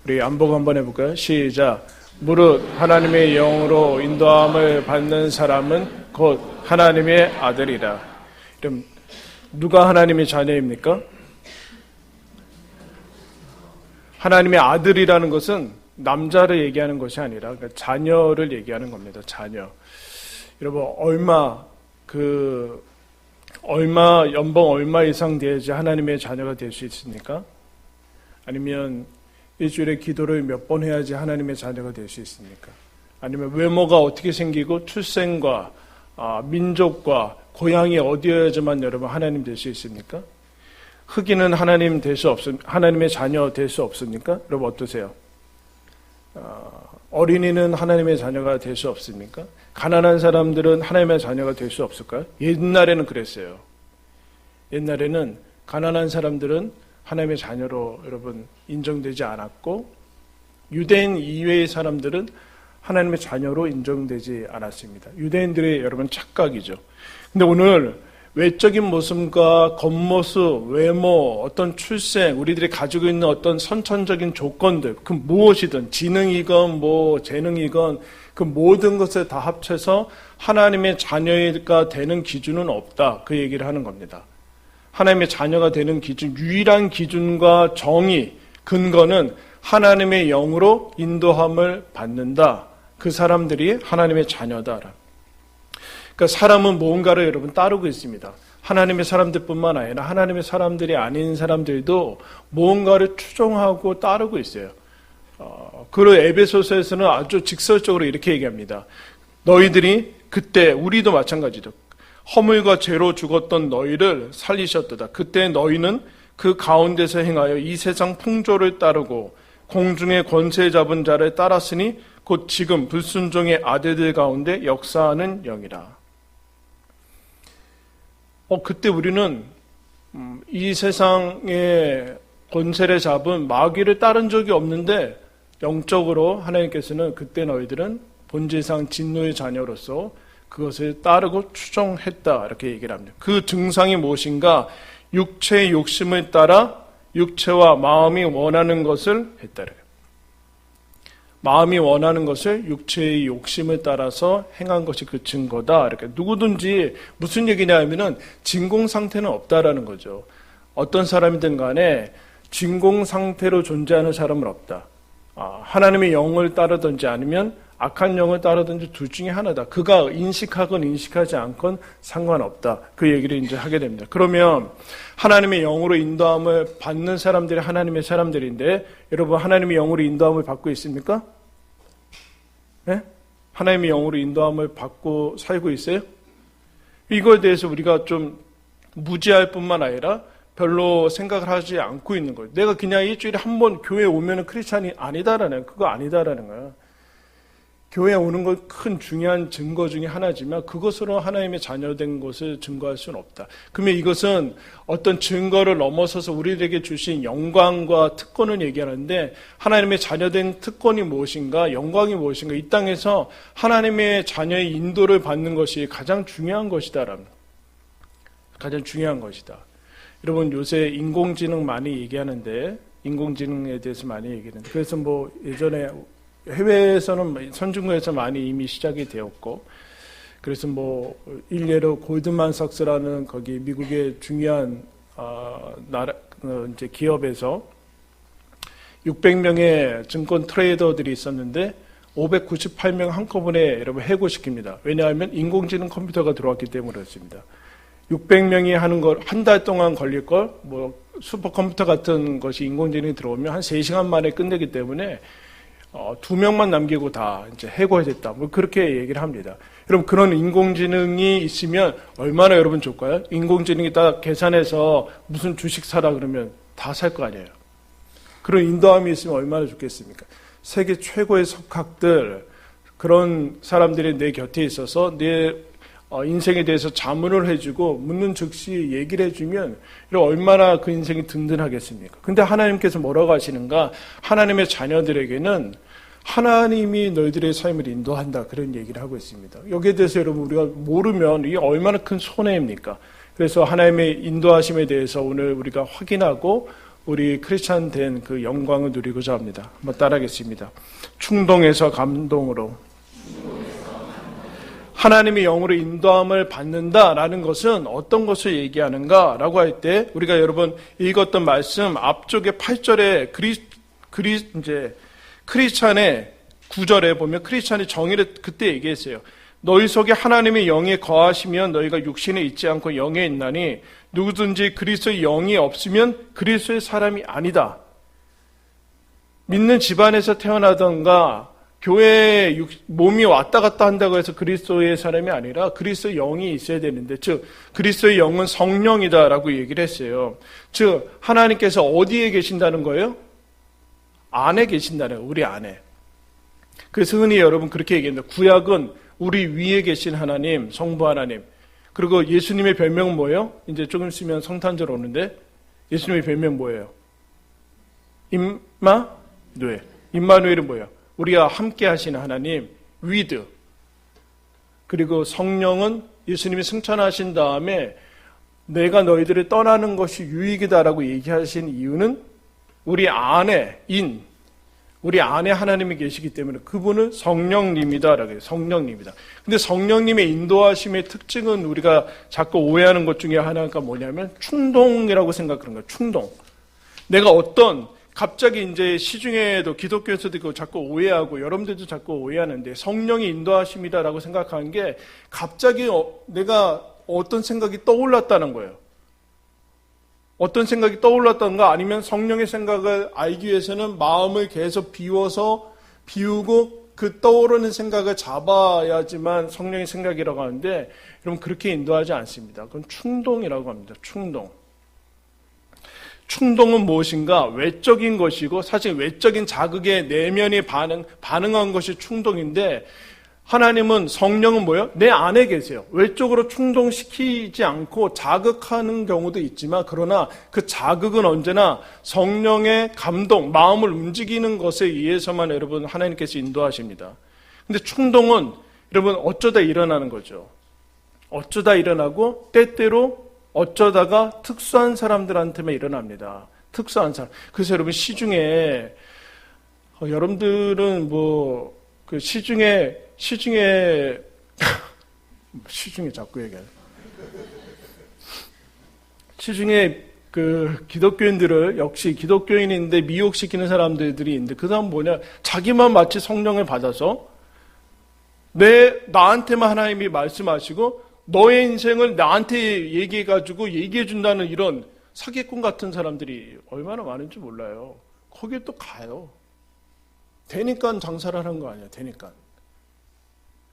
우리 안복 한번 해볼까요? 시작. 무릇 하나님의 영으로 인도함을 받는 사람은 곧 하나님의 아들이라. 그럼 누가 하나님의 자녀입니까? 하나님의 아들이라는 것은 남자를 얘기하는 것이 아니라 그러니까 자녀를 얘기하는 겁니다. 자녀. 여러분 연봉 얼마 이상 돼야지 하나님의 자녀가 될 수 있습니까? 아니면 일주일에 기도를 몇 번 해야지 하나님의 자녀가 될 수 있습니까? 아니면 외모가 어떻게 생기고 출생과 민족과 고향이 어디여야지만 여러분 하나님 될 수 있습니까? 흑인은 하나님의 자녀 될 수 없습니까? 여러분 어떠세요? 어린이는 하나님의 자녀가 될 수 없습니까? 가난한 사람들은 하나님의 자녀가 될 수 없을까요? 옛날에는 그랬어요. 옛날에는 가난한 사람들은 하나님의 자녀로 여러분 인정되지 않았고 유대인 이외의 사람들은 하나님의 자녀로 인정되지 않았습니다. 유대인들의 여러분 착각이죠. 근데 오늘 외적인 모습과 겉모습, 외모, 어떤 출생, 우리들이 가지고 있는 어떤 선천적인 조건들, 그 무엇이든 지능이건 재능이건 그 모든 것을 다 합쳐서 하나님의 자녀가 되는 기준은 없다. 그 얘기를 하는 겁니다. 하나님의 자녀가 되는 기준, 유일한 기준과 정의, 근거는 하나님의 영으로 인도함을 받는다. 그 사람들이 하나님의 자녀다. 그러니까 사람은 무언가를 여러분 따르고 있습니다. 하나님의 사람들뿐만 아니라 하나님의 사람들이 아닌 사람들도 무언가를 추종하고 따르고 있어요. 그리고 에베소서에서는 아주 직설적으로 이렇게 얘기합니다. 너희들이 그때 우리도 마찬가지죠. 허물과 죄로 죽었던 너희를 살리셨도다. 그때 너희는 그 가운데서 행하여 이 세상 풍조를 따르고 공중의 권세 잡은 자를 따랐으니 곧 지금 불순종의 아들들 가운데 역사하는 영이라. 그때 우리는 이 세상의 권세를 잡은 마귀를 따른 적이 없는데 영적으로 하나님께서는 그때 너희들은 본질상 진노의 자녀로서 그것을 따르고 추종했다 이렇게 얘기를 합니다. 그 증상이 무엇인가? 육체의 욕심을 따라 육체와 마음이 원하는 것을 했다래요. 마음이 원하는 것을 육체의 욕심을 따라서 행한 것이 그 증거다. 이렇게 누구든지 무슨 얘기냐 하면은 진공 상태는 없다라는 거죠. 어떤 사람이든 간에 진공 상태로 존재하는 사람은 없다. 하나님의 영을 따르든지 아니면 악한 영을 따르든지 둘 중에 하나다. 그가 인식하건 인식하지 않건 상관없다. 그 얘기를 이제 하게 됩니다. 그러면 하나님의 영으로 인도함을 받는 사람들이 하나님의 사람들인데 여러분 하나님의 영으로 인도함을 받고 있습니까? 네? 하나님의 영으로 인도함을 받고 살고 있어요? 이거에 대해서 우리가 좀 무지할 뿐만 아니라 별로 생각을 하지 않고 있는 거예요. 내가 그냥 일주일에 한 번 교회에 오면 크리스찬이 아니다라는 거예요. 그거 아니다라는 거예요. 교회에 오는 건 큰 중요한 증거 중에 하나지만 그것으로 하나님의 자녀된 것을 증거할 수는 없다. 그러면 이것은 어떤 증거를 넘어서서 우리에게 주신 영광과 특권을 얘기하는데 하나님의 자녀된 특권이 무엇인가, 영광이 무엇인가, 이 땅에서 하나님의 자녀의 인도를 받는 것이 가장 중요한 것이다라는, 가장 중요한 것이다. 여러분 요새 인공지능 많이 얘기하는데 인공지능에 대해서 많이 얘기하는데 그래서 예전에 해외에서는 선진국에서 많이 이미 시작이 되었고 그래서 일례로 골드만삭스라는 거기 미국의 중요한 이제 기업에서 600명의 증권 트레이더들이 있었는데 598명 한꺼번에 여러분 해고시킵니다. 왜냐하면 인공지능 컴퓨터가 들어왔기 때문에 그렇습니다. 600명이 하는 걸 한 달 동안 걸릴 걸 슈퍼컴퓨터 같은 것이 인공지능이 들어오면 한 3시간 만에 끝내기 때문에 2명만 남기고 다 이제 해고해졌다. 그렇게 얘기를 합니다. 여러분 그런 인공지능이 있으면 얼마나 여러분 좋을까요? 인공지능이 딱 계산해서 무슨 주식 사라 그러면 다 살 거 아니에요. 그런 인도함이 있으면 얼마나 좋겠습니까? 세계 최고의 석학들 그런 사람들이 내 곁에 있어서 내 인생에 대해서 자문을 해주고 묻는 즉시 얘기를 해주면 얼마나 그 인생이 든든하겠습니까? 근데 하나님께서 뭐라고 하시는가? 하나님의 자녀들에게는 하나님이 너희들의 삶을 인도한다. 그런 얘기를 하고 있습니다. 여기에 대해서 여러분 우리가 모르면 이게 얼마나 큰 손해입니까? 그래서 하나님의 인도하심에 대해서 오늘 우리가 확인하고 우리 크리스찬 된 그 영광을 누리고자 합니다. 한번 따라하겠습니다. 충동에서 감동으로. 하나님의 영으로 인도함을 받는다라는 것은 어떤 것을 얘기하는가라고 할 때 우리가 여러분 읽었던 말씀 앞쪽에 8절에 크리스찬의 9절에 보면 크리스찬이 정의를 그때 얘기했어요. 너희 속에 하나님의 영이 거하시면 너희가 육신에 있지 않고 영에 있나니 누구든지 그리스도의 영이 없으면 그리스도의 사람이 아니다. 믿는 집안에서 태어나던가 교회에 몸이 왔다 갔다 한다고 해서 그리스도의 사람이 아니라 그리스도의 영이 있어야 되는데, 즉 그리스도의 영은 성령이다라고 얘기를 했어요. 즉 하나님께서 어디에 계신다는 거예요? 안에 계신다는 거예요. 우리 안에. 그래서 흔히 여러분 그렇게 얘기합니다. 구약은 우리 위에 계신 하나님, 성부 하나님. 그리고 예수님의 별명은 뭐예요? 이제 조금 있으면 성탄절 오는데 예수님의 별명 뭐예요? 임마누엘. 임마누엘은 뭐예요? 우리가 함께 하시는 하나님, 위드. 그리고 성령은 예수님이 승천하신 다음에 내가 너희들을 떠나는 것이 유익이다라고 얘기하신 이유는 우리 안에 우리 안에 하나님이 계시기 때문에 그분은 성령님이다라고 해요. 성령님이다. 근데 성령님의 인도하심의 특징은 우리가 자꾸 오해하는 것 중에 하나가 뭐냐면 충동이라고 생각하는 거예요. 충동. 내가 갑자기 이제 시중에도 기독교에서도 그거 자꾸 오해하고 여러분들도 자꾸 오해하는데 성령이 인도하심이다라고 생각하는 게 갑자기 내가 어떤 생각이 떠올랐다는 거예요. 어떤 생각이 떠올랐던가 아니면 성령의 생각을 알기 위해서는 마음을 계속 비우고 그 떠오르는 생각을 잡아야지만 성령의 생각이라고 하는데 여러분 그렇게 인도하지 않습니다. 그건 충동이라고 합니다. 충동은 무엇인가? 외적인 것이고 사실 외적인 자극에 내면이 반응한 것이 충동인데 하나님은 성령은 뭐예요? 내 안에 계세요. 외적으로 충동시키지 않고 자극하는 경우도 있지만 그러나 그 자극은 언제나 성령의 감동, 마음을 움직이는 것에 의해서만 여러분 하나님께서 인도하십니다. 근데 충동은 여러분 어쩌다 일어나는 거죠. 어쩌다 일어나고 때때로 어쩌다가 특수한 사람들한테만 일어납니다. 특수한 사람. 그래서 여러분 시중에 여러분들은 그 시중에 자꾸 얘기해요. 시중에 그 기독교인들을 역시 기독교인인데 미혹시키는 사람들이 있는데 그 사람은 뭐냐? 자기만 마치 성령을 받아서 나한테만 하나님이 말씀하시고 너의 인생을 나한테 얘기해가지고 얘기해준다는 이런 사기꾼 같은 사람들이 얼마나 많은지 몰라요. 거기에 또 가요. 되니까 장사를 하는 거 아니야. 되니까.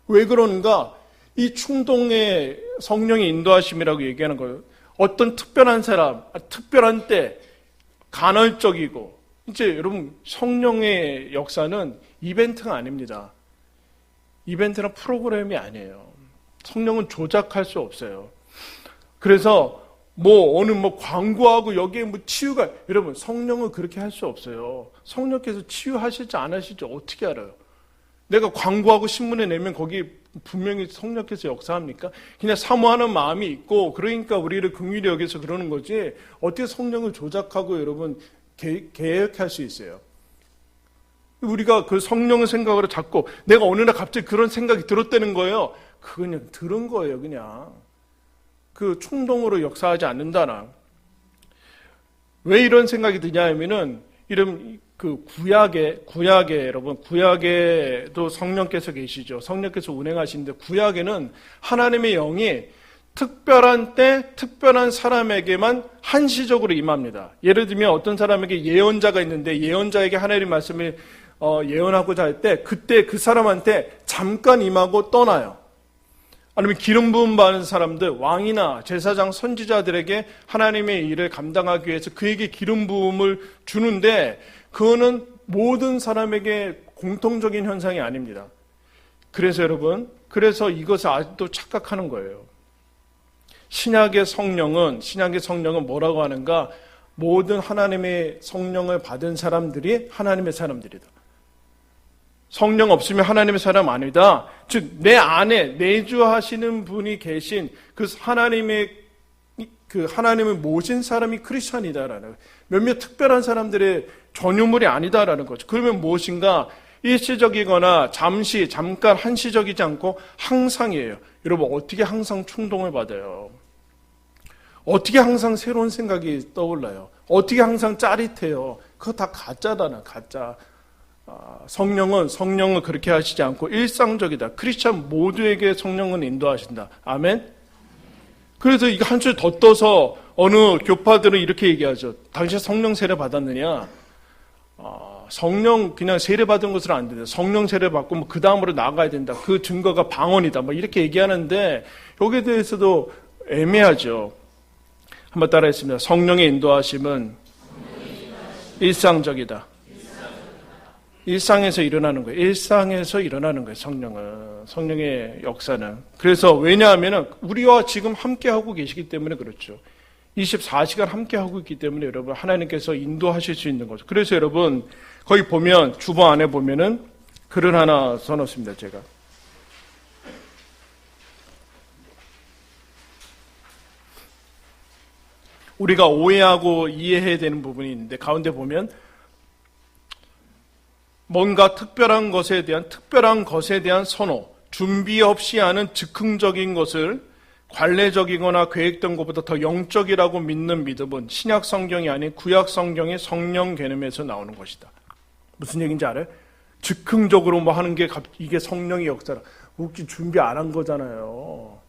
왜 그런가? 이 충동의 성령의 인도하심이라고 얘기하는 거예요. 어떤 특별한 사람, 특별한 때, 간헐적이고 이제 여러분 성령의 역사는 이벤트가 아닙니다. 이벤트나 프로그램이 아니에요. 성령은 조작할 수 없어요. 그래서 어느 광고하고 여기에 치유가 여러분 성령은 그렇게 할 수 없어요. 성령께서 치유하실지 안 하실지 어떻게 알아요? 내가 광고하고 신문에 내면 거기 분명히 성령께서 역사합니까? 그냥 사모하는 마음이 있고 그러니까 우리를 긍휼히 여기서 그러는 거지 어떻게 성령을 조작하고 여러분 계획할 수 있어요? 우리가 그 성령의 생각으로 자꾸 내가 어느 날 갑자기 그런 생각이 들었다는 거예요. 그냥 들은 거예요. 그냥 그 충동으로 역사하지 않는다나. 왜 이런 생각이 드냐 하면은 이런 그 구약에 여러분 구약에도 성령께서 계시죠. 성령께서 운행하시는데 구약에는 하나님의 영이 특별한 때 특별한 사람에게만 한시적으로 임합니다. 예를 들면 어떤 사람에게 예언자가 있는데 예언자에게 하나님의 말씀을 예언하고자 할 때 그때 그 사람한테 잠깐 임하고 떠나요. 아니면 기름 부음 받은 사람들, 왕이나 제사장, 선지자들에게 하나님의 일을 감당하기 위해서 그에게 기름 부음을 주는데 그거는 모든 사람에게 공통적인 현상이 아닙니다. 그래서 여러분, 이것을 아직도 착각하는 거예요. 신약의 성령은 뭐라고 하는가? 모든 하나님의 성령을 받은 사람들이 하나님의 사람들이다. 성령 없으면 하나님의 사람 아니다. 즉 내 안에 내주하시는 분이 계신 그 하나님의 그 하나님을 모신 사람이 크리스천이다라는, 몇몇 특별한 사람들의 전유물이 아니다라는 거죠. 그러면 무엇인가? 일시적이거나 잠깐 한시적이지 않고 항상이에요. 여러분, 어떻게 항상 충동을 받아요? 어떻게 항상 새로운 생각이 떠올라요? 어떻게 항상 짜릿해요? 그거 다 가짜잖아, 가짜. 성령은 그렇게 하시지 않고 일상적이다. 크리스천 모두에게 성령은 인도하신다. 아멘? 그래서 이거 한 줄 더 떠서 어느 교파들은 이렇게 얘기하죠. 당신 성령 세례 받았느냐? 성령 그냥 세례 받은 것으로 안 된다. 성령 세례 받고 뭐 그 다음으로 나가야 된다. 그 증거가 방언이다. 뭐 이렇게 얘기하는데 여기에 대해서도 애매하죠. 한번 따라했습니다. 성령의 인도하심은 일상적이다. 일상에서 일어나는 거예요. 일상에서 일어나는 거예요. 성령의 역사는. 그래서 왜냐하면 우리와 지금 함께하고 계시기 때문에 그렇죠. 24시간 함께하고 있기 때문에 여러분 하나님께서 인도하실 수 있는 거죠. 그래서 여러분 거기 보면 주보 안에 보면은 글을 하나 써놓습니다. 제가. 우리가 오해하고 이해해야 되는 부분이 있는데 가운데 보면 뭔가 특별한 것에 대한 선호, 준비 없이 하는 즉흥적인 것을 관례적이거나 계획된 것보다 더 영적이라고 믿는 믿음은 신약 성경이 아닌 구약 성경의 성령 개념에서 나오는 것이다. 무슨 얘기인지 알아요? 즉흥적으로 뭐 하는 게 이게 성령의 역사라. 혹시 준비 안 한 거잖아요.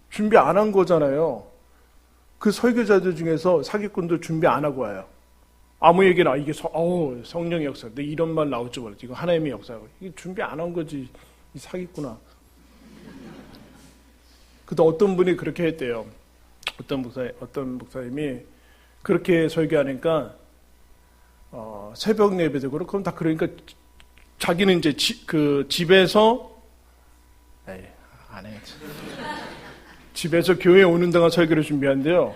준비 안 한 거잖아요. 그 설교자들 중에서 사기꾼도 준비 안 하고 와요. 아무 얘기나 이게 성령의 역사. 근데 이런 말 나올 줄 몰랐지. 이거 하나님의 역사고. 이게 준비 안 한 거지. 이 사기꾼아. 그때 어떤 분이 그렇게 했대요. 어떤 목사님이 그렇게 설교하니까 새벽 예배도 그렇고 그럼 다 그러니까 자기는 이제 집에서 안 해. 집에서 교회에 오는 동안 설교를 준비한대요.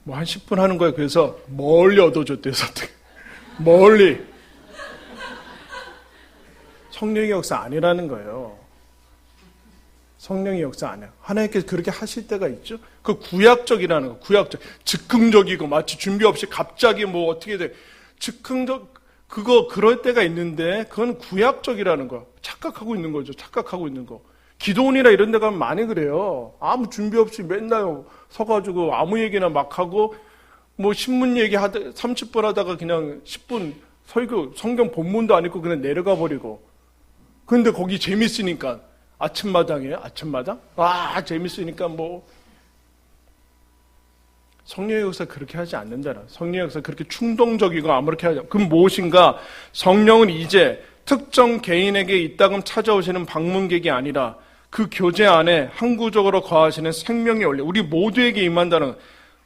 뭐 한 10분 하는 거예요. 그래서 멀리 얻어줬대요. 멀리. 성령의 역사 아니라는 거예요. 성령의 역사 아니야. 하나님께서 그렇게 하실 때가 있죠. 그 구약적이라는 거. 구약적. 즉흥적이고 마치 준비 없이 갑자기 뭐 어떻게 돼. 즉흥적 그럴 때가 있는데 그건 구약적이라는 거. 착각하고 있는 거죠. 착각하고 있는 거. 기도원이나 이런 데 가면 많이 그래요. 아무 준비 없이 맨날 서가지고 아무 얘기나 막 하고 뭐 신문 얘기 30분 하다가 그냥 10분 설교 성경 본문도 안 읽고 그냥 내려가 버리고. 근데 거기 재밌으니까 아침마당이에요. 아침마당? 와 재밌으니까 뭐 성령의 역사 그렇게 하지 않는다라. 성령의 역사 그렇게 충동적이고 아무렇게 하지 않고. 그럼 무엇인가? 성령은 이제 특정 개인에게 이따금 찾아오시는 방문객이 아니라 그 교제 안에 항구적으로 거하시는 생명의 원리, 우리 모두에게 임한다는.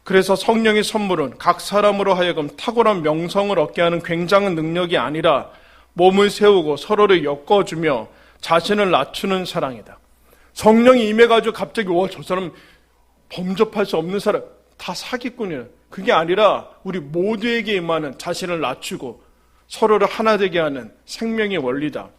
그래서 성령의 선물은 각 사람으로 하여금 탁월한 명성을 얻게 하는 굉장한 능력이 아니라 몸을 세우고 서로를 엮어주며 자신을 낮추는 사랑이다. 성령이 임해가지고 갑자기 저 사람 범접할 수 없는 사람, 다 사기꾼이야. 그게 아니라 우리 모두에게 임하는 자신을 낮추고 서로를 하나 되게 하는 생명의 원리다.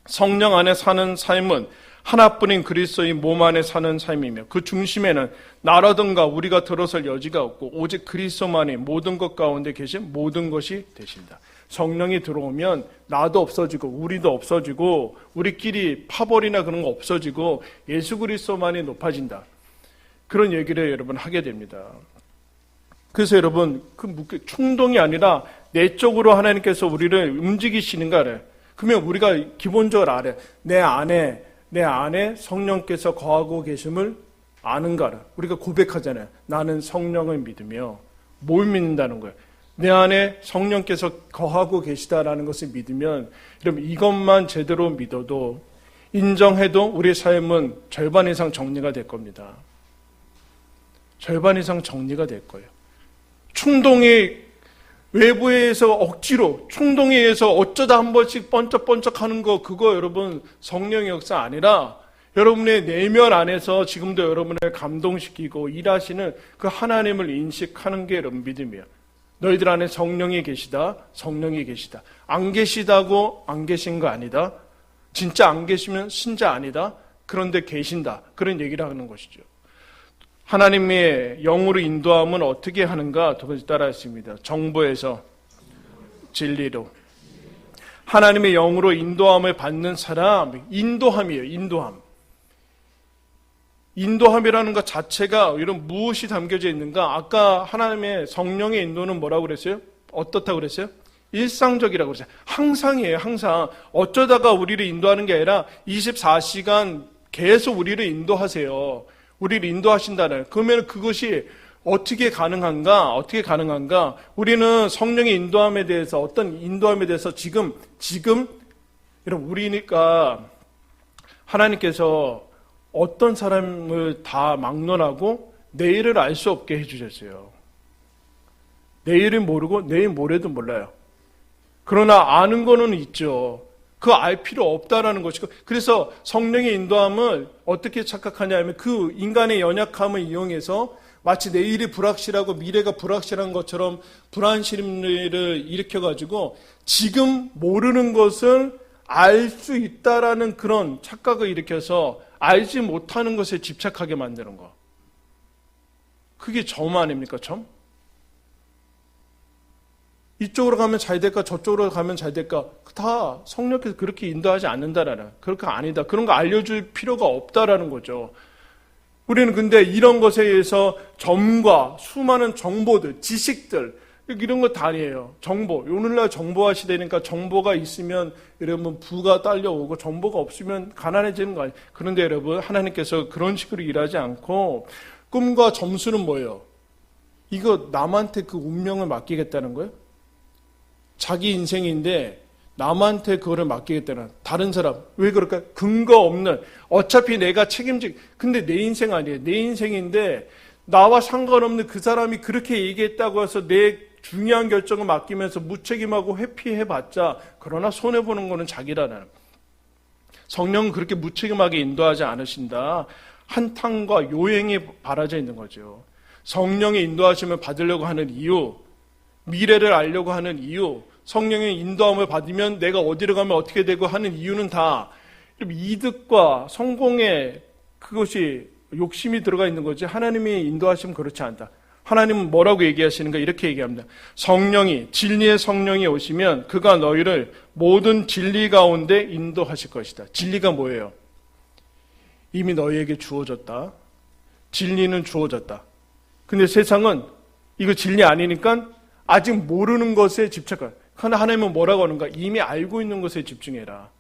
성령 안에 사는 삶은 하나뿐인 그리스도의 몸 안에 사는 삶이며 그 중심에는 나라든가 우리가 들어설 여지가 없고 오직 그리스도만이 모든 것 가운데 계신 모든 것이 되신다. 성령이 들어오면 나도 없어지고 우리도 없어지고 우리끼리 파벌이나 그런 거 없어지고 예수 그리스도만이 높아진다. 그런 얘기를 여러분 하게 됩니다. 그래서 여러분 그 충동이 아니라 내적으로 하나님께서 우리를 움직이시는가 그래. 그러면 우리가 기본적으로 알아요. 내 안에 성령께서 거하고 계심을 아는가를 우리가 고백하잖아요. 나는 성령을 믿으며 뭘 믿는다는 거예요. 내 안에 성령께서 거하고 계시다라는 것을 믿으면 여러분 이것만 제대로 믿어도 인정해도 우리의 삶은 절반 이상 정리가 될 겁니다. 절반 이상 정리가 될 거예요. 충동이 외부에서 억지로 충동에 의해서 어쩌다 한 번씩 번쩍번쩍 하는 거 그거 여러분 성령의 역사 아니라 여러분의 내면 안에서 지금도 여러분을 감동시키고 일하시는 그 하나님을 인식하는 게 여러분 믿음이에요. 너희들 안에 성령이 계시다. 성령이 계시다. 안 계시다고 안 계신 거 아니다. 진짜 안 계시면 신자 아니다. 그런데 계신다. 그런 얘기를 하는 것이죠. 하나님의 영으로 인도함은 어떻게 하는가? 두 번째 따라했습니다. 정보에서 진리로. 하나님의 영으로 인도함을 받는 사람, 인도함이에요. 인도함이라는 것 자체가 이런 무엇이 담겨져 있는가? 아까 하나님의 성령의 인도는 뭐라고 그랬어요? 어떻다고 그랬어요? 일상적이라고 그랬어요. 항상이에요. 항상. 어쩌다가 우리를 인도하는 게 아니라 24시간 계속 우리를 인도하세요. 우리를 인도하신다는. 그러면 그것이 어떻게 가능한가? 우리는 성령의 인도함에 대해서, 어떤 인도함에 대해서 지금 여러분, 우리니까 하나님께서 어떤 사람을 다 막론하고 내일을 알 수 없게 해주셨어요. 내일은 모르고 내일 모레도 몰라요. 그러나 아는 거는 있죠. 그거 알 필요 없다라는 것이고, 그래서 성령의 인도함을 어떻게 착각하냐면 그 인간의 연약함을 이용해서 마치 내일이 불확실하고 미래가 불확실한 것처럼 불안심을 일으켜가지고 지금 모르는 것을 알 수 있다라는 그런 착각을 일으켜서 알지 못하는 것에 집착하게 만드는 거. 그게 점 아닙니까, 점? 이쪽으로 가면 잘 될까, 저쪽으로 가면 잘 될까, 다 성령께서 그렇게 인도하지 않는다라는, 그렇게 아니다. 그런 거 알려줄 필요가 없다라는 거죠. 우리는 근데 이런 것에 의해서 점과 수많은 정보들, 지식들, 이런 거 다 아니에요. 정보. 오늘날 정보화 시대니까 정보가 있으면 여러분 부가 딸려오고 정보가 없으면 가난해지는 거 아니에요. 그런데 여러분, 하나님께서 그런 식으로 일하지 않고 꿈과 점수는 뭐예요? 이거 남한테 그 운명을 맡기겠다는 거예요? 자기 인생인데 남한테 그거를 맡기겠다는, 다른 사람. 왜 그럴까? 근거 없는, 어차피 내가 근데 내 인생 아니에요. 내 인생인데 나와 상관없는 그 사람이 그렇게 얘기했다고 해서 내 중요한 결정을 맡기면서 무책임하고 회피해봤자, 그러나 손해보는 거는 자기라는. 성령은 그렇게 무책임하게 인도하지 않으신다. 한탕과 요행이 바라져 있는 거죠. 성령의 인도하심을 받으려고 하는 이유, 미래를 알려고 하는 이유, 성령의 인도함을 받으면 내가 어디로 가면 어떻게 되고 하는 이유는 다 이득과 성공에 그것이 욕심이 들어가 있는 거지, 하나님이 인도하시면 그렇지 않다. 하나님은 뭐라고 얘기하시는가? 이렇게 얘기합니다. 성령이, 진리의 성령이 오시면 그가 너희를 모든 진리 가운데 인도하실 것이다. 진리가 뭐예요? 이미 너희에게 주어졌다. 진리는 주어졌다. 근데 세상은 이거 진리 아니니까 아직 모르는 것에 집착할. 그러나 하나님은 뭐라고 하는가? 이미 알고 있는 것에 집중해라.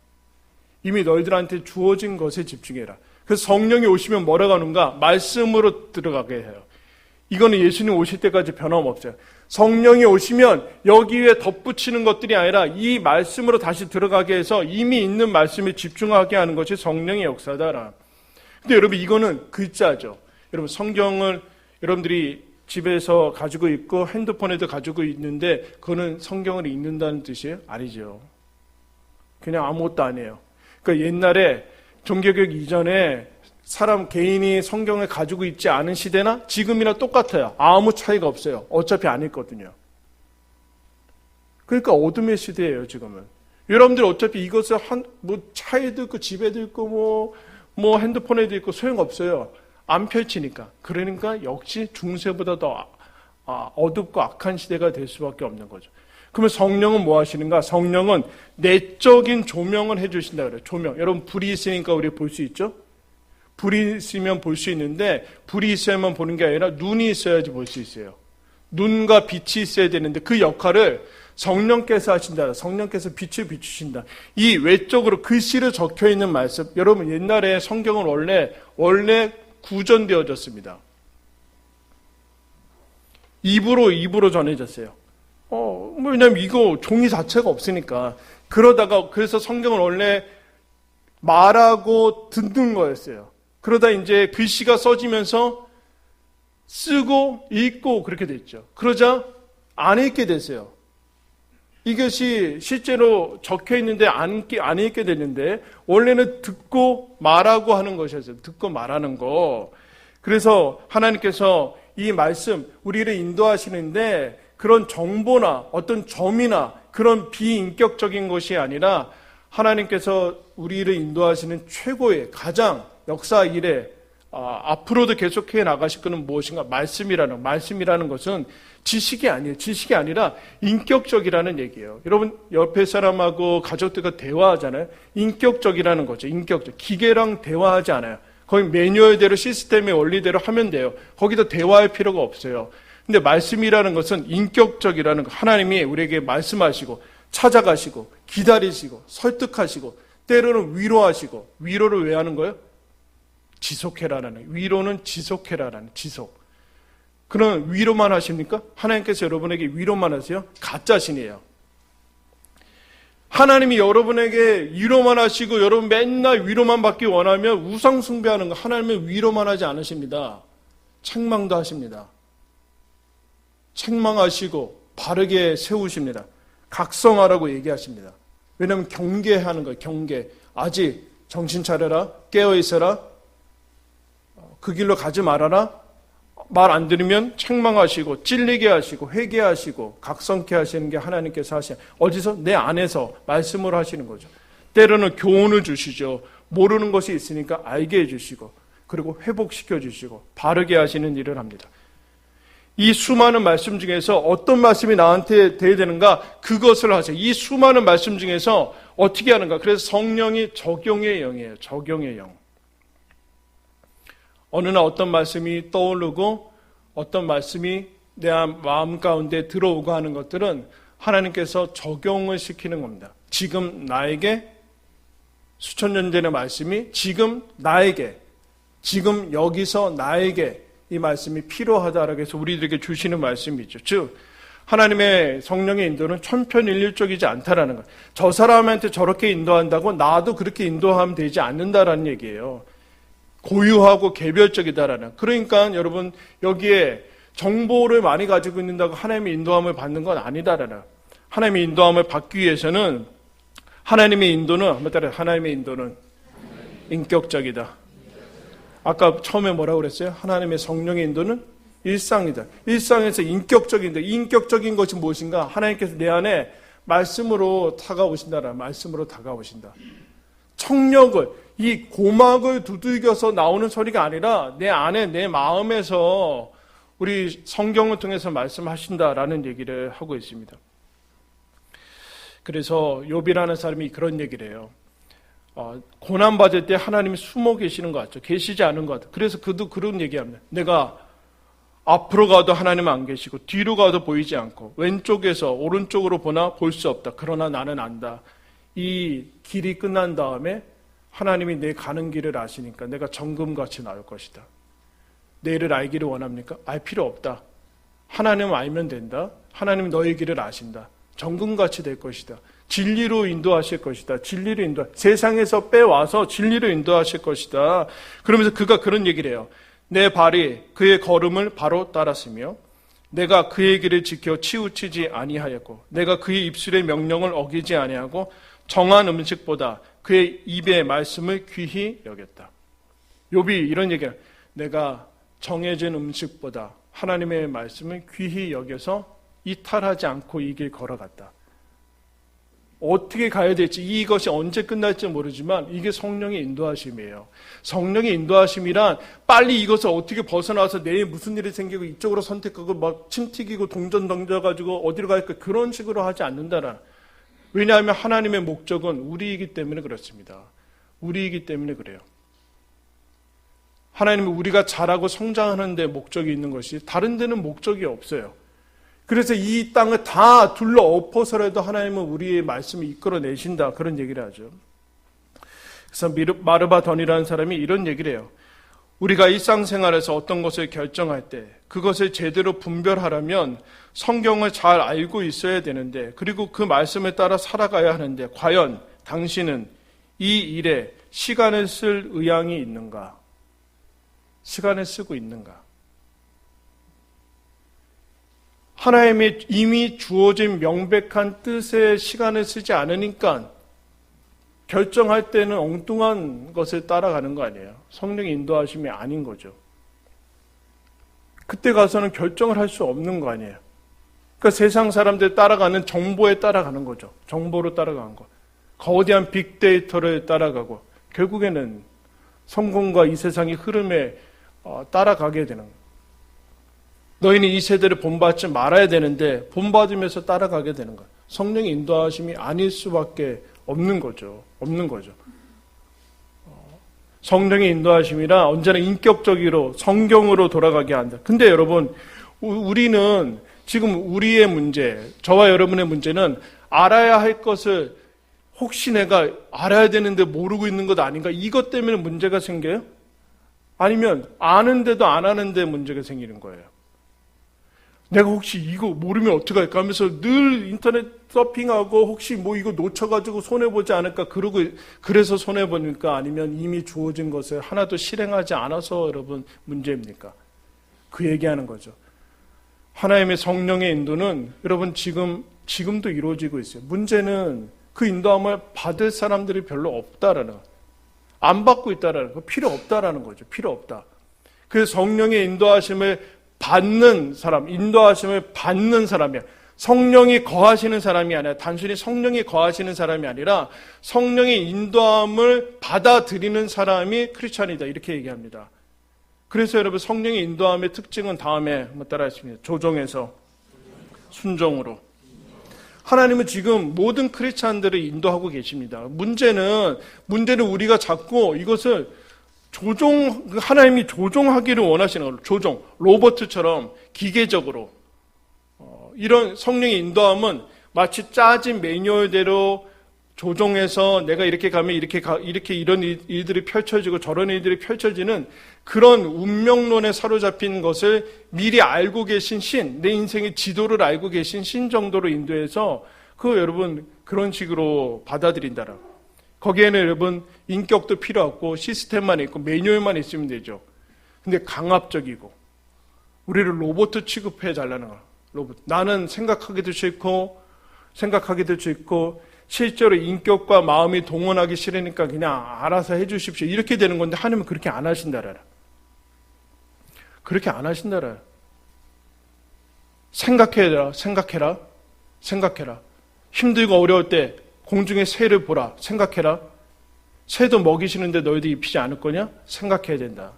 이미 너희들한테 주어진 것에 집중해라. 그래서 성령이 오시면 뭐라고 하는가? 말씀으로 들어가게 해요. 이거는 예수님 오실 때까지 변함없어요. 성령이 오시면 여기에 덧붙이는 것들이 아니라 이 말씀으로 다시 들어가게 해서 이미 있는 말씀에 집중하게 하는 것이 성령의 역사다. 근데 여러분, 이거는 글자죠. 여러분, 성경을 여러분들이 집에서 가지고 있고 핸드폰에도 가지고 있는데 그거는 성경을 읽는다는 뜻이에요? 아니죠. 그냥 아무것도 아니에요. 그러니까 옛날에 종교개혁 이전에 사람 개인이 성경을 가지고 있지 않은 시대나 지금이나 똑같아요. 아무 차이가 없어요. 어차피 안 읽거든요. 그러니까 어둠의 시대예요, 지금은. 여러분들 어차피 이것을 차에도 있고 집에도 있고 뭐 핸드폰에도 있고 소용없어요. 안 펼치니까. 그러니까 역시 중세보다 더 어둡고 악한 시대가 될 수밖에 없는 거죠. 그러면 성령은 뭐 하시는가? 성령은 내적인 조명을 해주신다 그래요. 조명. 여러분, 불이 있으니까 우리 볼 수 있죠? 불이 있으면 볼 수 있는데, 불이 있어야만 보는 게 아니라 눈이 있어야지 볼 수 있어요. 눈과 빛이 있어야 되는데 그 역할을 성령께서 하신다. 성령께서 빛을 비추신다. 이 외적으로 글씨로 적혀 있는 말씀. 여러분, 옛날에 성경은 원래 구전되어졌습니다. 입으로 전해졌어요. 왜냐면 이거 종이 자체가 없으니까. 그래서 성경은 원래 말하고 듣는 거였어요. 그러다 이제 글씨가 써지면서 쓰고 읽고 그렇게 됐죠. 그러자 안 읽게 됐어요. 이것이 실제로 적혀 있는데 안 읽게 됐는데, 원래는 듣고 말하고 하는 것이었어요. 듣고 말하는 거. 그래서 하나님께서 이 말씀, 우리를 인도하시는데 그런 정보나 어떤 점이나 그런 비인격적인 것이 아니라 하나님께서 우리를 인도하시는 최고의 가장 역사 이래 앞으로도 계속해 나가실 것은 무엇인가? 말씀이라는 것은 지식이 아니에요. 지식이 아니라 인격적이라는 얘기예요. 여러분 옆에 사람하고 가족들과 대화하잖아요. 인격적이라는 거죠. 인격적. 기계랑 대화하지 않아요. 거의 매뉴얼대로 시스템의 원리대로 하면 돼요. 거기도 대화할 필요가 없어요. 근데 말씀이라는 것은 인격적이라는 거. 하나님이 우리에게 말씀하시고 찾아가시고 기다리시고 설득하시고 때로는 위로하시고. 위로를 왜 하는 거예요? 지속해라라는. 위로는 지속해라라는. 지속. 그런 위로만 하십니까? 하나님께서 여러분에게 위로만 하세요? 가짜신이에요. 하나님이 여러분에게 위로만 하시고 여러분 맨날 위로만 받기 원하면 우상 숭배하는 거. 하나님은 위로만 하지 않으십니다. 책망도 하십니다. 책망하시고 바르게 세우십니다. 각성하라고 얘기하십니다. 왜냐하면 경계하는 거예요. 경계. 아직 정신 차려라. 깨어있어라. 그 길로 가지 말아라. 말 안 들으면 책망하시고 찔리게 하시고 회개하시고 각성케 하시는 게 하나님께서 하시는. 어디서? 내 안에서 말씀으로 하시는 거죠. 때로는 교훈을 주시죠. 모르는 것이 있으니까 알게 해주시고 그리고 회복시켜 주시고 바르게 하시는 일을 합니다. 이 수많은 말씀 중에서 어떤 말씀이 나한테 돼야 되는가? 그것을 하세요. 이 수많은 말씀 중에서 어떻게 하는가? 그래서 성령이 적용의 영이에요. 적용의 영. 어느 날 어떤 말씀이 떠오르고 어떤 말씀이 내 마음 가운데 들어오고 하는 것들은 하나님께서 적용을 시키는 겁니다. 지금 나에게 수천 년 전의 말씀이 지금 나에게, 지금 여기서 나에게 이 말씀이 필요하다라고 해서 우리들에게 주시는 말씀이죠. 즉 하나님의 성령의 인도는 천편일률적이지 않다라는 거예요. 저 사람한테 저렇게 인도한다고 나도 그렇게 인도하면 되지 않는다라는 얘기예요. 고유하고 개별적이다라는. 그러니까 여러분 여기에 정보를 많이 가지고 있는다고 하나님의 인도함을 받는 건 아니다라는. 하나님의 인도함을 받기 위해서는 하나님의 인도는 한번 따라 하나님의 인도는 인격적이다. 아까 처음에 뭐라고 그랬어요? 하나님의 성령의 인도는 일상이다. 일상에서 인격적인데 인격적인 것이 무엇인가? 하나님께서 내 안에 말씀으로 다가오신다라. 말씀으로 다가오신다. 청력을 이 고막을 두들겨서 나오는 소리가 아니라 내 안에 내 마음에서 우리 성경을 통해서 말씀하신다라는 얘기를 하고 있습니다. 그래서 욥이라는 사람이 그런 얘기를 해요. 고난받을 때 하나님이 숨어 계시는 것 같죠. 계시지 않은 것 같아요. 그래서 그도 그런 얘기합니다. 내가 앞으로 가도 하나님은 안 계시고 뒤로 가도 보이지 않고 왼쪽에서 오른쪽으로 보나 볼 수 없다. 그러나 나는 안다. 이 길이 끝난 다음에 하나님이 내 가는 길을 아시니까 내가 정금같이 나올 것이다. 내일을 알기를 원합니까? 알 필요 없다. 하나님은 알면 된다. 하나님은 너의 길을 아신다. 정금같이 될 것이다. 진리로 인도하실 것이다. 진리로 세상에서 빼와서 진리로 인도하실 것이다. 그러면서 그가 그런 얘기를 해요. 내 발이 그의 걸음을 바로 따랐으며 내가 그의 길을 지켜 치우치지 아니하였고 내가 그의 입술의 명령을 어기지 아니하고 정한 음식보다 그의 입의 말씀을 귀히 여겼다. 욥이 이런 얘기를 해요. 내가 정해진 음식보다 하나님의 말씀을 귀히 여겨서 이탈하지 않고 이 길 걸어갔다. 어떻게 가야 될지 이것이 언제 끝날지 모르지만 이게 성령의 인도하심이에요. 성령의 인도하심이란 빨리 이것을 어떻게 벗어나서 내일 무슨 일이 생기고 이쪽으로 선택하고 막 침 튀기고 동전 던져가지고 어디로 갈까 그런 식으로 하지 않는다라. 왜냐하면 하나님의 목적은 우리이기 때문에 그렇습니다. 우리이기 때문에 그래요. 하나님은 우리가 자라고 성장하는 데 목적이 있는 것이 다른 데는 목적이 없어요. 그래서 이 땅을 다 둘러 엎어서라도 하나님은 우리의 말씀을 이끌어내신다. 그런 얘기를 하죠. 그래서 마르바던이라는 사람이 이런 얘기를 해요. 우리가 일상생활에서 어떤 것을 결정할 때 그것을 제대로 분별하려면 성경을 잘 알고 있어야 되는데 그리고 그 말씀에 따라 살아가야 하는데 과연 당신은 이 일에 시간을 쓸 의향이 있는가? 시간을 쓰고 있는가? 하나님의 이미 주어진 명백한 뜻에 시간을 쓰지 않으니까 결정할 때는 엉뚱한 것을 따라가는 거 아니에요. 성령의 인도하심이 아닌 거죠. 그때 가서는 결정을 할 수 없는 거 아니에요. 그러니까 세상 사람들 따라가는 정보에 따라가는 거죠. 정보로 따라가는 거. 거대한 빅데이터를 따라가고 결국에는 성공과 이 세상의 흐름에 따라가게 되는 거예요. 너희는 이 세대를 본받지 말아야 되는데 본받으면서 따라가게 되는 거예요. 성령의 인도하심이 아닐 수밖에 없는 거죠. 성령의 인도하심이라 언제나 인격적으로 성경으로 돌아가게 한다. 근데 여러분, 우리는 지금 우리의 문제, 저와 여러분의 문제는 알아야 할 것을 혹시 내가 알아야 되는데 모르고 있는 것 아닌가? 이것 때문에 문제가 생겨요? 아니면 아는데도 안 하는데 문제가 생기는 거예요. 내가 혹시 이거 모르면 어떡할까 하면서 늘 인터넷 서핑하고 혹시 뭐 이거 놓쳐가지고 손해보지 않을까 그러고 그래서 손해보니까 아니면 이미 주어진 것을 하나도 실행하지 않아서 여러분 문제입니까? 그 얘기하는 거죠. 하나님의 성령의 인도는 여러분 지금도 이루어지고 있어요. 문제는 그 인도함을 받을 사람들이 별로 없다라는 거예요. 안 받고 있다라는 거, 필요 없다라는 거죠. 필요 없다. 그래서 성령의 인도하심을 받는 사람, 인도하심을 받는 사람이야. 성령이 거하시는 사람이 아니라 단순히 성령이 거하시는 사람이 아니라 성령의 인도함을 받아들이는 사람이 크리스찬이다. 이렇게 얘기합니다. 그래서 여러분 성령의 인도함의 특징은 다음에 한번 따라하십니다. 조정에서 순종으로. 하나님은 지금 모든 크리스찬들을 인도하고 계십니다. 문제는 우리가 자꾸 이것을 하나님이 조종하기를 원하시는 거예요. 조종, 로봇처럼 기계적으로. 이런 성령의 인도함은 마치 짜진 매뉴얼대로 조종해서 내가 이렇게 가면 이렇게 이런 일들이 펼쳐지고 저런 일들이 펼쳐지는 그런 운명론에 사로잡힌 것을 미리 알고 계신 신, 내 인생의 지도를 알고 계신 신 정도로 인도해서 여러분 그런 식으로 받아들인다라고. 거기에는 여러분 인격도 필요 없고 시스템만 있고 매뉴얼만 있으면 되죠. 근데 강압적이고 우리를 로봇 취급해 달라는 거야. 로봇. 나는 생각하기도 싫고 실제로 인격과 마음이 동원하기 싫으니까 그냥 알아서 해 주십시오. 이렇게 되는 건데 하나님은 그렇게 안 하신다라. 그렇게 안 하신다라. 생각해라. 힘들고 어려울 때 공중의 새를 보라. 생각해라. 새도 먹이시는데 너희도 입히지 않을 거냐? 생각해야 된다.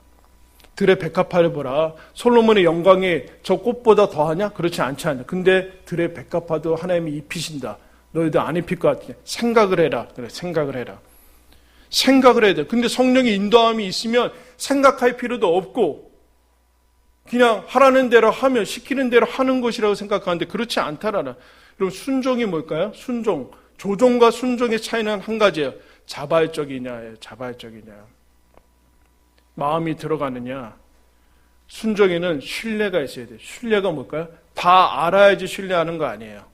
들의 백합화를 보라. 솔로몬의 영광이 저 꽃보다 더하냐? 그렇지 않지 않냐. 근데 들의 백합화도 하나님이 입히신다. 너희도 안 입힐 것 같으냐? 생각을 해라. 그래, 생각을 해야 돼. 근데 성령의 인도함이 있으면 생각할 필요도 없고 그냥 하라는 대로 하면 시키는 대로 하는 것이라고 생각하는데 그렇지 않다라는. 그럼 순종이 뭘까요? 순종. 조종과 순종의 차이는 한 가지예요. 자발적이냐. 마음이 들어가느냐. 순종에는 신뢰가 있어야 돼요. 신뢰가 뭘까요? 다 알아야지 신뢰하는 거 아니에요.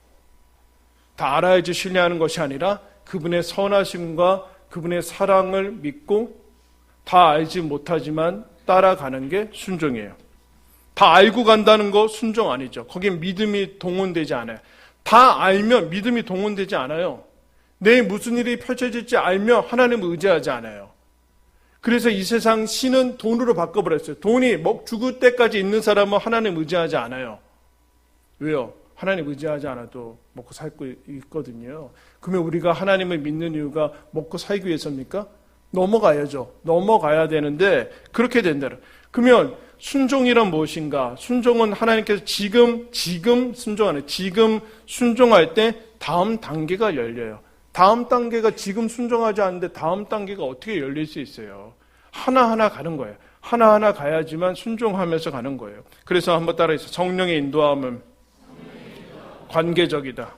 다 알아야지 신뢰하는 것이 아니라 그분의 선하심과 그분의 사랑을 믿고 다 알지 못하지만 따라가는 게 순종이에요. 다 알고 간다는 거 순종 아니죠. 거기에 믿음이 동원되지 않아요. 다 알면 믿음이 동원되지 않아요. 내일 무슨 일이 펼쳐질지 알면 하나님을 의지하지 않아요. 그래서 이 세상 신은 돈으로 바꿔버렸어요. 돈이 죽을 때까지 있는 사람은 하나님 의지하지 않아요. 왜요? 하나님 의지하지 않아도 먹고 살고 있거든요. 그러면 우리가 하나님을 믿는 이유가 먹고 살기 위해서입니까? 넘어가야죠. 넘어가야 되는데 그렇게 된다. 그러면 순종이란 무엇인가? 순종은 하나님께서 지금 순종하는, 지금 순종할 때 다음 단계가 열려요. 다음 단계가 지금 순종하지 않는데 다음 단계가 어떻게 열릴 수 있어요? 하나하나 가는 거예요. 하나하나 가야지만 순종하면서 가는 거예요. 그래서 한번 따라해서 성령의 인도함은 관계적이다.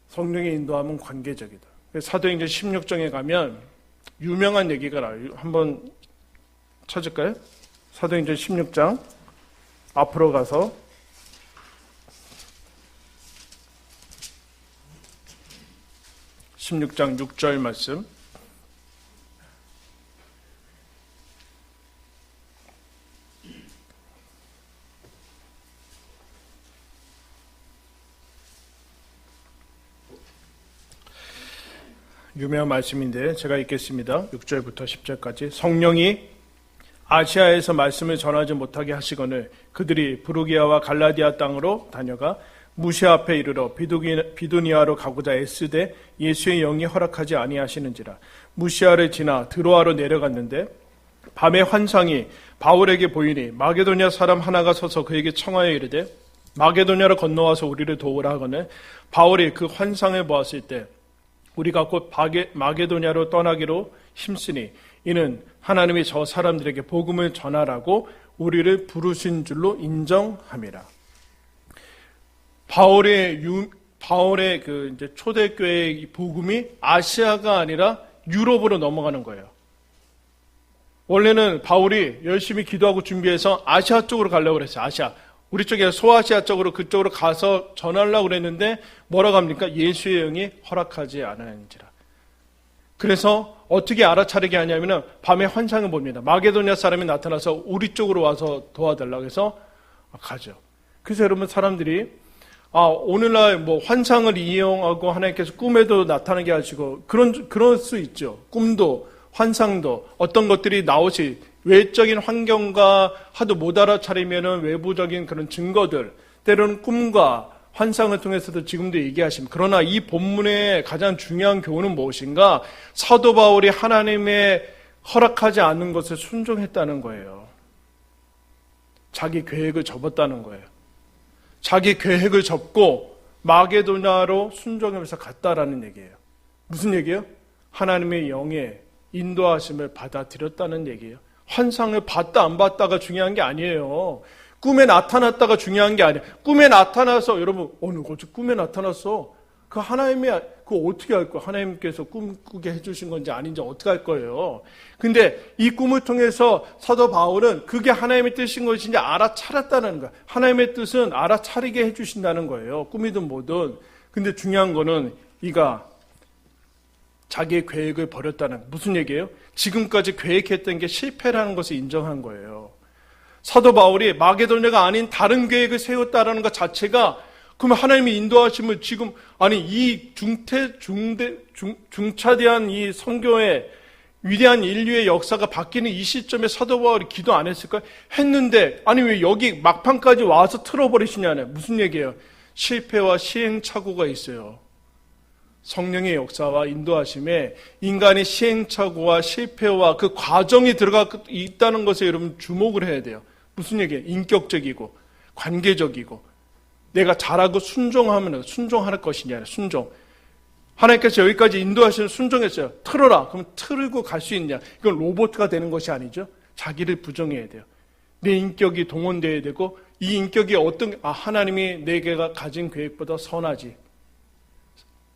성령의 인도함은 관계적이다. 사도행전 16장에 가면 유명한 얘기가 나와요. 한번 찾을까요? 사도행전 16장 앞으로 가서 16장 6절 말씀. 유명한 말씀인데 제가 읽겠습니다. 6절부터 10절까지. 성령이 아시아에서 말씀을 전하지 못하게 하시거늘 그들이 부르기아와 갈라디아 땅으로 다녀가 무시 앞에 이르러 비두니아로 가고자 애쓰되 예수의 영이 허락하지 아니하시는지라. 무시아를 지나 드로아로 내려갔는데 밤에 환상이 바울에게 보이니 마게도냐 사람 하나가 서서 그에게 청하여 이르되 마게도냐로 건너와서 우리를 도우라 하거늘 바울이 그 환상을 보았을 때 우리가 곧 마게도냐로 떠나기로 힘쓰니 이는 하나님이 저 사람들에게 복음을 전하라고 우리를 부르신 줄로 인정함이라. 바울의 그 이제 초대교회의 복음이 아시아가 아니라 유럽으로 넘어가는 거예요. 원래는 바울이 열심히 기도하고 준비해서 아시아 쪽으로 가려고 그랬어요. 아시아. 우리 쪽에 소아시아 쪽으로 그쪽으로 가서 전하려고 그랬는데 뭐라고 합니까? 예수의 영이 허락하지 않았는지라. 그래서 어떻게 알아차리게 하냐면은 밤에 환상을 봅니다. 마게도냐 사람이 나타나서 우리 쪽으로 와서 도와달라고 해서 가죠. 그래서 여러분 사람들이 오늘날 뭐 환상을 이용하고 하나님께서 꿈에도 나타나게 하시고 그럴 수 있죠. 꿈도 환상도 어떤 것들이 나오시 외적인 환경과 하도 못 알아차리면은 외부적인 그런 증거들 때로는 꿈과 환상을 통해서도 지금도 얘기하십니다. 그러나 이 본문의 가장 중요한 교훈은 무엇인가? 사도 바울이 하나님의 허락하지 않는 것을 순종했다는 거예요. 자기 계획을 접었다는 거예요. 자기 계획을 접고 마게도냐로 순종하면서 갔다라는 얘기예요. 무슨 얘기예요? 하나님의 영의 인도하심을 받아들였다는 얘기예요. 환상을 봤다 안 봤다가 중요한 게 아니에요. 꿈에 나타났다가 중요한 게 아니에요. 꿈에 나타나서 여러분 어제 꿈에 나타났어. 그 하나님이 그거 어떻게 할 거예요? 하나님께서 꿈꾸게 해주신 건지 아닌지 어떻게 할 거예요? 근데 이 꿈을 통해서 사도 바울은 그게 하나님의 뜻인 것인지 알아차렸다는 거예요. 하나님의 뜻은 알아차리게 해주신다는 거예요. 꿈이든 뭐든. 근데 중요한 거는 이가 자기의 계획을 버렸다는 거예요. 무슨 얘기예요? 지금까지 계획했던 게 실패라는 것을 인정한 거예요. 사도 바울이 마게도냐가 아닌 다른 계획을 세웠다라는 것 자체가 그러면 하나님이 인도하심을 지금 이 중차대한 이 선교의 위대한 인류의 역사가 바뀌는 이 시점에 사도 바울이 기도 안 했을까요? 했는데 왜 여기 막판까지 와서 틀어버리시냐는 무슨 얘기예요? 실패와 시행착오가 있어요. 성령의 역사와 인도하심에 인간의 시행착오와 실패와 그 과정이 들어가 있다는 것에 여러분 주목을 해야 돼요. 무슨 얘기예요? 인격적이고 관계적이고 내가 잘하고 순종할 것이냐 순종. 하나님께서 여기까지 인도하시는 순종했어요. 틀어라. 그럼 틀고 갈 수 있냐? 이건 로봇가 되는 것이 아니죠. 자기를 부정해야 돼요. 내 인격이 동원되어야 되고 이 인격이 하나님이 내게가 가진 계획보다 선하지.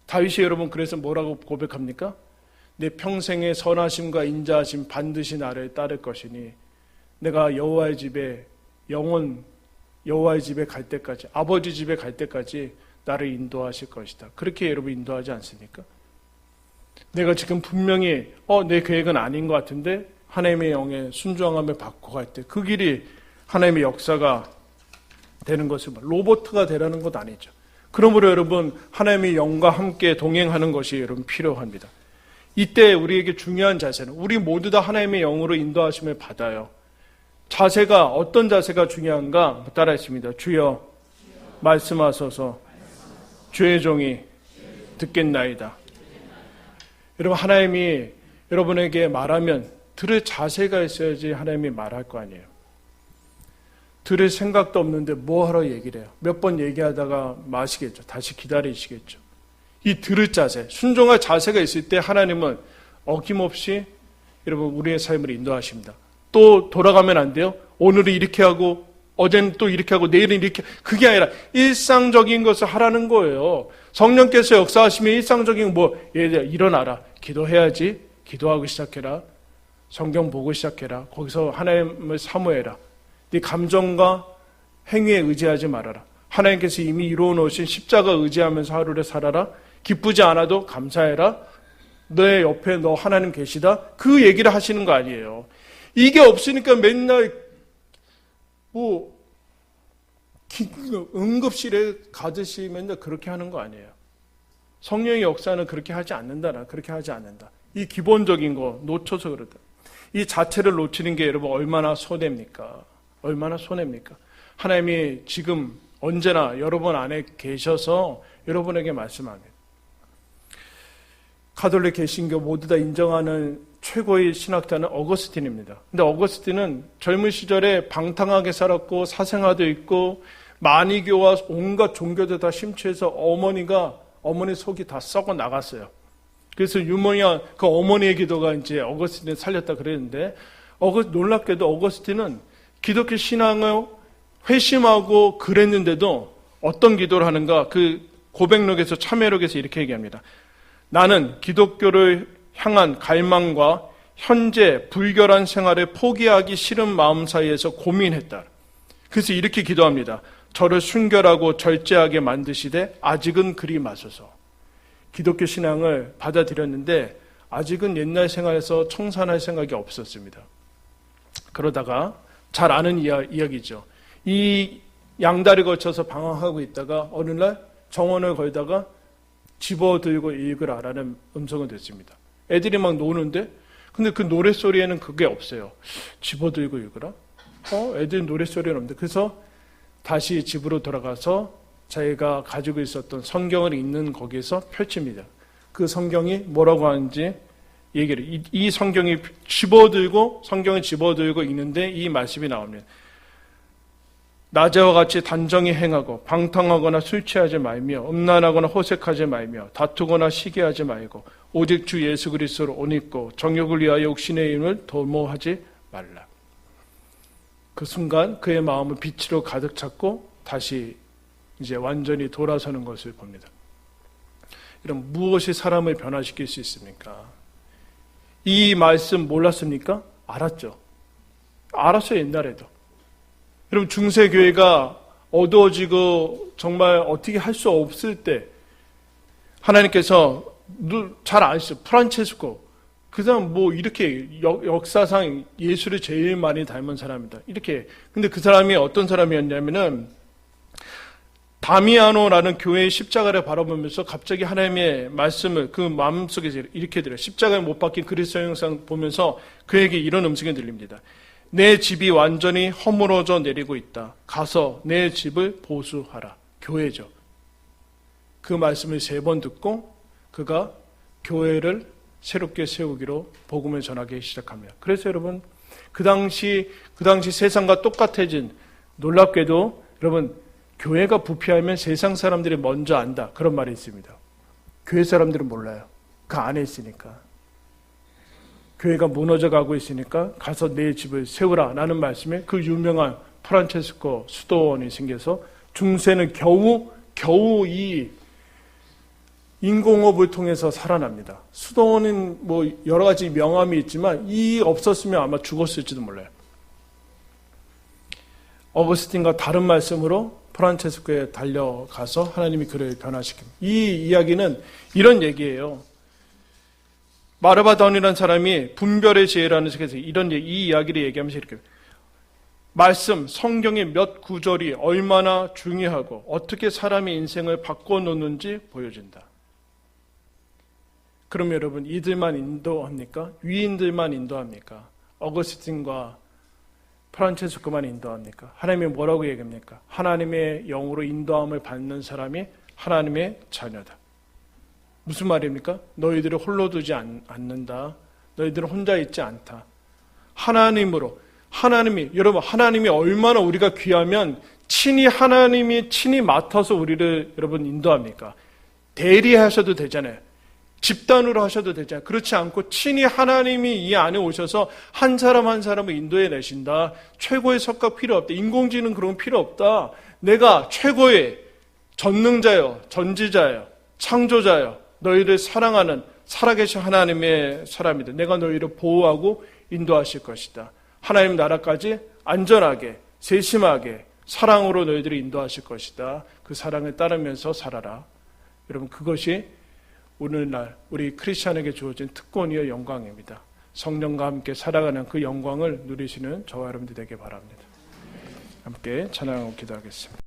다윗이 여러분 그래서 뭐라고 고백합니까? 내 평생의 선하심과 인자하심 반드시 나를 따를 것이니 내가 여호와의 집에 여호와의 집에 갈 때까지 아버지 집에 갈 때까지 나를 인도하실 것이다. 그렇게 여러분 인도하지 않습니까? 내가 지금 분명히 내 계획은 아닌 것 같은데 하나님의 영에 순종함을 받고 갈 때 그 길이 하나님의 역사가 되는 것을 로봇가 되라는 것 아니죠. 그러므로 여러분 하나님의 영과 함께 동행하는 것이 여러분 필요합니다. 이때 우리에게 중요한 자세는 우리 모두 다 하나님의 영으로 인도하심을 받아요. 자세가 어떤 자세가 중요한가? 따라했습니다. 주여 말씀하소서 주의 종이 듣겠나이다. 여러분 하나님이 여러분에게 말하면 들을 자세가 있어야지 하나님이 말할 거 아니에요. 들을 생각도 없는데 뭐하러 얘기를 해요. 몇 번 얘기하다가 마시겠죠. 다시 기다리시겠죠. 이 들을 자세, 순종할 자세가 있을 때 하나님은 어김없이 여러분 우리의 삶을 인도하십니다. 또 돌아가면 안 돼요. 오늘은 이렇게 하고 어제는 또 이렇게 하고 내일은 이렇게. 그게 아니라 일상적인 것을 하라는 거예요. 성령께서 역사하시면 일상적인 예를 들어 일어나라. 기도해야지. 기도하고 시작해라. 성경 보고 시작해라. 거기서 하나님을 사모해라. 네 감정과 행위에 의지하지 말아라. 하나님께서 이미 이루어 놓으신 십자가 의지하면서 하루를 살아라. 기쁘지 않아도 감사해라. 내 옆에 너 하나님 계시다. 그 얘기를 하시는 거 아니에요. 이게 없으니까 맨날 응급실에 가듯이 맨날 그렇게 하는 거 아니에요. 성령의 역사는 그렇게 하지 않는다. 그렇게 하지 않는다. 이 기본적인 거 놓쳐서 그러다. 이 자체를 놓치는 게 여러분 얼마나 손해입니까? 얼마나 손해입니까? 하나님이 지금 언제나 여러분 안에 계셔서 여러분에게 말씀합니다. 가톨릭 개신교 모두 다 인정하는 최고의 신학자는 어거스틴입니다. 근데 어거스틴은 젊은 시절에 방탕하게 살았고 사생활도 있고 마니교와 온갖 종교도 다 심취해서 어머니 속이 다 썩어 나갔어요. 그래서 유모니아 그 어머니의 기도가 이제 어거스틴을 살렸다 그랬는데 놀랍게도 어거스틴은 기독교 신앙을 회심하고 그랬는데도 어떤 기도를 하는가 그 고백록에서 참회록에서 이렇게 얘기합니다. 나는 기독교를 향한 갈망과 현재 불결한 생활을 포기하기 싫은 마음 사이에서 고민했다. 그래서 이렇게 기도합니다. 저를 순결하고 절제하게 만드시되 아직은 그리 마소서. 기독교 신앙을 받아들였는데 아직은 옛날 생활에서 청산할 생각이 없었습니다. 그러다가 잘 아는 이야기죠. 이 양다리 걸쳐서 방황하고 있다가 어느 날 정원을 걸다가 집어들고 읽으라라는 음성을 듣습니다. 애들이 막 노는데 근데 그 노랫소리에는 그게 없어요. 집어들고 읽으라? 애들 노랫소리는 없는데 그래서 다시 집으로 돌아가서 자기가 가지고 있었던 성경을 읽는 거기에서 펼칩니다. 그 성경이 뭐라고 하는지 얘기를 이 성경을 집어들고 읽는데 이 말씀이 나옵니다. 낮에와 같이 단정히 행하고 방탕하거나 술 취하지 말며 음란하거나 호색하지 말며 다투거나 시기하지 말고 오직 주 예수 그리스도를 옷 입고 정욕을 위하여 욕심의 힘을 도모하지 말라. 그 순간 그의 마음을 빛으로 가득 찼고 다시 이제 완전히 돌아서는 것을 봅니다. 이런 무엇이 사람을 변화시킬 수 있습니까? 이 말씀 몰랐습니까? 알았죠. 알았어요, 옛날에도. 여러분 중세교회가 어두워지고 정말 어떻게 할 수 없을 때 하나님께서 잘 아시죠? 프란체스코 그 사람 뭐 이렇게 역사상 예수를 제일 많이 닮은 사람이다. 이렇게 근데 그 사람이 어떤 사람이었냐면은 다미아노라는 교회의 십자가를 바라보면서 갑자기 하나님의 말씀을 그 마음속에서 이렇게 들어요. 십자가에 못 박힌 그리스도 형상 보면서 그에게 이런 음성이 들립니다. 내 집이 완전히 허물어져 내리고 있다. 가서 내 집을 보수하라. 교회죠. 그 말씀을 3번 듣고 그가 교회를 새롭게 세우기로 복음을 전하기 시작합니다. 그래서 여러분 그 당시 세상과 똑같아진 놀랍게도 여러분 교회가 부패하면 세상 사람들이 먼저 안다. 그런 말이 있습니다. 교회 사람들은 몰라요. 그 안에 있으니까. 교회가 무너져 가고 있으니까 가서 내 집을 세우라 라는 말씀에 그 유명한 프란체스코 수도원이 생겨서 중세는 겨우 이 인공호흡을 통해서 살아납니다. 수도원은 뭐 여러 가지 명함이 있지만 이 없었으면 아마 죽었을지도 몰라요. 어거스틴과 다른 말씀으로 프란체스코에 달려가서 하나님이 그를 변화시킵니다. 이 이야기는 이런 얘기예요. 마르바다운이라는 사람이 분별의 지혜라는 책에서 이 이야기를 얘기하면서 이렇게 말씀, 성경의 몇 구절이 얼마나 중요하고 어떻게 사람의 인생을 바꿔놓는지 보여준다. 그럼 여러분 이들만 인도합니까? 위인들만 인도합니까? 어거스틴과 프란체스코만 인도합니까? 하나님이 뭐라고 얘기합니까? 하나님의 영으로 인도함을 받는 사람이 하나님의 자녀다. 무슨 말입니까? 너희들을 홀로 두지 않는다. 너희들은 혼자 있지 않다. 여러분 하나님이 얼마나 우리가 귀하면 하나님이 친히 맡아서 우리를 여러분 인도합니까? 대리하셔도 되잖아요. 집단으로 하셔도 되잖아요. 그렇지 않고 친히 하나님이 이 안에 오셔서 한 사람 한 사람을 인도해 내신다. 최고의 석각 필요 없다. 인공지능 그런 거 필요 없다. 내가 최고의 전능자요, 전지자요, 창조자요. 너희를 사랑하는 살아계신 하나님의 사람이다. 내가 너희를 보호하고 인도하실 것이다. 하나님 나라까지 안전하게, 세심하게, 사랑으로 너희들을 인도하실 것이다. 그 사랑을 따르면서 살아라. 여러분 그것이 오늘날 우리 크리스찬에게 주어진 특권이요 영광입니다. 성령과 함께 살아가는 그 영광을 누리시는 저와 여러분들 되게 바랍니다. 함께 찬양하고 기도하겠습니다.